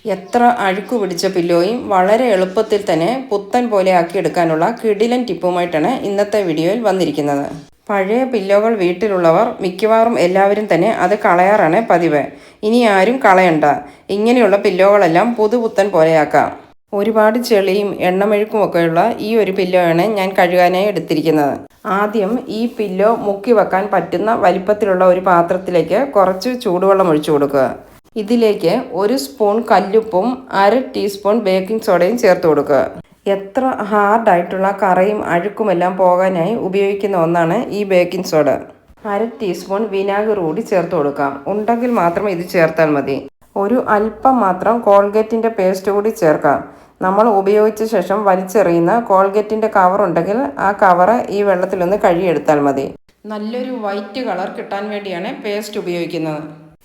എത്ര അഴുക്കു പിടിച്ച പില്ലോയും വളരെ എളുപ്പത്തിൽ തന്നെ പുത്തൻ പോലെ ആക്കിയെടുക്കാനുള്ള കിടിലൻ ടിപ്പുമായിട്ടാണ് ഇന്നത്തെ വീഡിയോയിൽ വന്നിരിക്കുന്നത്. പഴയ പില്ലോകൾ വീട്ടിലുള്ളവർ മിക്കവാറും എല്ലാവരും തന്നെ അത് കളയാറാണ് പതിവ്. ഇനി ആരും കളയണ്ട. ഇങ്ങനെയുള്ള പില്ലോകളെല്ലാം പുതുപുത്തൻ പോലെയാക്കാം. ഒരുപാട് ചെളിയും എണ്ണമെഴുക്കുമൊക്കെയുള്ള ഈ ഒരു പില്ലോയാണ് ഞാൻ കഴുകാനായി എടുത്തിരിക്കുന്നത്. ആദ്യം ഈ പില്ലോ മുക്കി വെക്കാൻ പറ്റുന്ന വലിപ്പത്തിലുള്ള ഒരു പാത്രത്തിലേക്ക് കുറച്ച് ചൂടുവെള്ളം ഒഴിച്ചു കൊടുക്കുക. ഇതിലേക്ക് 1 സ്പൂൺ കല്ലുപ്പും 1/2 ടീസ്പൂൺ ബേക്കിംഗ് സോഡയും ചേർത്ത് കൊടുക്കുക. എത്ര ഹാർഡായിട്ടുള്ള കറയും അഴുക്കുമെല്ലാം പോകാനായി ഉപയോഗിക്കുന്ന ഒന്നാണ് ഈ ബേക്കിംഗ് സോഡ. 1/2 ടീസ്പൂൺ വിനാഗിർ കൂടി ചേർത്ത് കൊടുക്കാം. ഉണ്ടെങ്കിൽ മാത്രം ഇത് ചേർത്താൽ മതി. ഒരു അല്പം മാത്രം കോൾഗേറ്റിൻ്റെ പേസ്റ്റ് കൂടി ചേർക്കാം. നമ്മൾ ഉപയോഗിച്ച ശേഷം വലിച്ചെറിയുന്ന കോൾഗേറ്റിൻ്റെ കവർ ഉണ്ടെങ്കിൽ ആ കവറ് ഈ വെള്ളത്തിലൊന്ന് കഴുകിയെടുത്താൽ മതി. നല്ലൊരു വൈറ്റ് കളർ കിട്ടാൻ വേണ്ടിയാണ് പേസ്റ്റ് ഉപയോഗിക്കുന്നത്.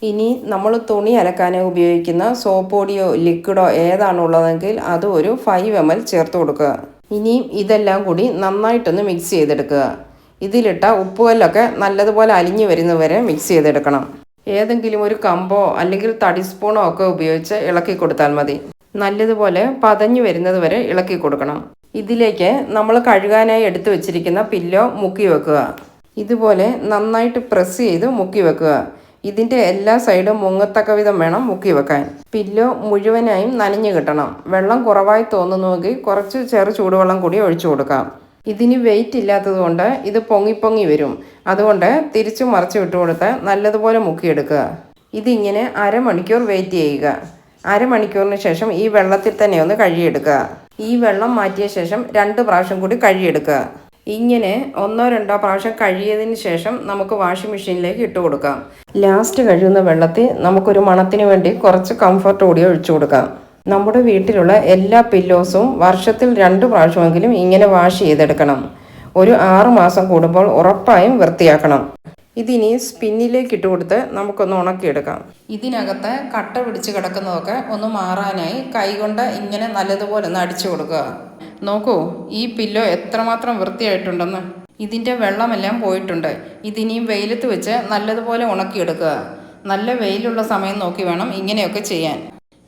ഇനി നമ്മൾ തുണി അലക്കാനായി ഉപയോഗിക്കുന്ന സോപ്പ് പൊടിയോ ലിക്വിഡോ ഏതാണുള്ളതെങ്കിൽ അത് ഒരു 5 ml ചേർത്ത് കൊടുക്കുക. ഇനിയും ഇതെല്ലാം കൂടി നന്നായിട്ടൊന്ന് മിക്സ് ചെയ്തെടുക്കുക. ഇതിലിട്ട ഉപ്പുകല്ലൊക്കെ നല്ലതുപോലെ അലിഞ്ഞു വരുന്നവരെ മിക്സ് ചെയ്തെടുക്കണം. ഏതെങ്കിലും ഒരു കമ്പോ അല്ലെങ്കിൽ തടി സ്പൂണോ ഒക്കെ ഉപയോഗിച്ച് ഇളക്കി കൊടുത്താൽ മതി. നല്ലതുപോലെ പതഞ്ഞു വരുന്നത് വരെ ഇളക്കി കൊടുക്കണം. ഇതിലേക്ക് നമ്മൾ കഴുകാനായി എടുത്തു വെച്ചിരിക്കുന്ന പില്ലോ മുക്കി വെക്കുക. ഇതുപോലെ നന്നായിട്ട് പ്രസ് ചെയ്ത് മുക്കി വെക്കുക. ഇതിൻ്റെ എല്ലാ സൈഡും മുങ്ങത്തക്ക വിധം വേണം മുക്കി വെക്കാൻ. പില്ലോ മുഴുവനായും നനഞ്ഞു കിട്ടണം. വെള്ളം കുറവായി തോന്നുന്നുവെങ്കിൽ കുറച്ച് ചെറു ചൂടുവെള്ളം കൂടി ഒഴിച്ചു കൊടുക്കാം. ഇതിന് വെയിറ്റ് ഇല്ലാത്തത് കൊണ്ട് ഇത് പൊങ്ങി വരും. അതുകൊണ്ട് തിരിച്ചു മറിച്ച് വിട്ടു കൊടുത്ത് നല്ലതുപോലെ മുക്കിയെടുക്കുക. ഇതിങ്ങനെ അരമണിക്കൂർ വെയിറ്റ് ചെയ്യുക. അരമണിക്കൂറിന് ശേഷം ഈ വെള്ളത്തിൽ തന്നെ ഒന്ന് കഴുകിയെടുക്കുക. ഈ വെള്ളം മാറ്റിയ ശേഷം 2 പ്രാവശ്യം കൂടി കഴുകിയെടുക്കുക. ഇങ്ങനെ 1-2 പ്രാവശ്യം കഴുകിയതിന് ശേഷം നമുക്ക് വാഷിംഗ് മെഷീനിലേക്ക് ഇട്ട് കൊടുക്കാം. ലാസ്റ്റ് കഴുകുന്ന വെള്ളത്തിൽ നമുക്കൊരു മണത്തിന് വേണ്ടി കുറച്ച് കംഫർട്ട് കൂടി ഒഴിച്ചു കൊടുക്കാം. നമ്മുടെ വീട്ടിലുള്ള എല്ലാ പില്ലോസും വർഷത്തിൽ 2 പ്രാവശ്യമെങ്കിലും ഇങ്ങനെ വാഷ് ചെയ്തെടുക്കണം. ഒരു 6 മാസം കൂടുമ്പോൾ ഉറപ്പായും വൃത്തിയാക്കണം. ഇതിനി സ്പിന്നിലേക്ക് ഇട്ട് കൊടുത്ത് നമുക്കൊന്ന് ഉണക്കിയെടുക്കാം. ഇതിനകത്ത് കട്ട പിടിച്ച് കിടക്കുന്നതൊക്കെ ഒന്ന് മാറാനായി കൈകൊണ്ട് ഇങ്ങനെ നല്ലതുപോലെ ഒന്ന് അടിച്ചു കൊടുക്കുക. നോക്കൂ, ഈ പില്ലോ എത്രമാത്രം വൃത്തിയായിട്ടുണ്ടെന്ന്. ഇതിൻ്റെ വെള്ളമെല്ലാം പോയിട്ടുണ്ട്. ഇതിനിയും വെയിലത്ത് വെച്ച് നല്ലതുപോലെ ഉണക്കിയെടുക്കുക. നല്ല വെയിലുള്ള സമയം നോക്കി വേണം ഇങ്ങനെയൊക്കെ ചെയ്യാൻ.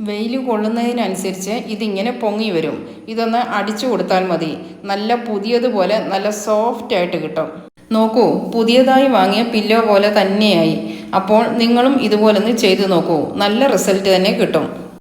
വെയിൽ കൊള്ളുന്നതിനനുസരിച്ച് ഇതിങ്ങനെ പൊങ്ങി വരും. ഇതൊന്ന് അടിച്ചു കൊടുത്താൽ മതി. നല്ല പുതിയതുപോലെ നല്ല സോഫ്റ്റായിട്ട് കിട്ടും. നോക്കൂ, പുതിയതായി വാങ്ങിയ പില്ലോ പോലെ തന്നെയായി. അപ്പോൾ നിങ്ങളും ഇതുപോലൊന്ന് ചെയ്തു നോക്കൂ. നല്ല റിസൾട്ട് തന്നെ കിട്ടും.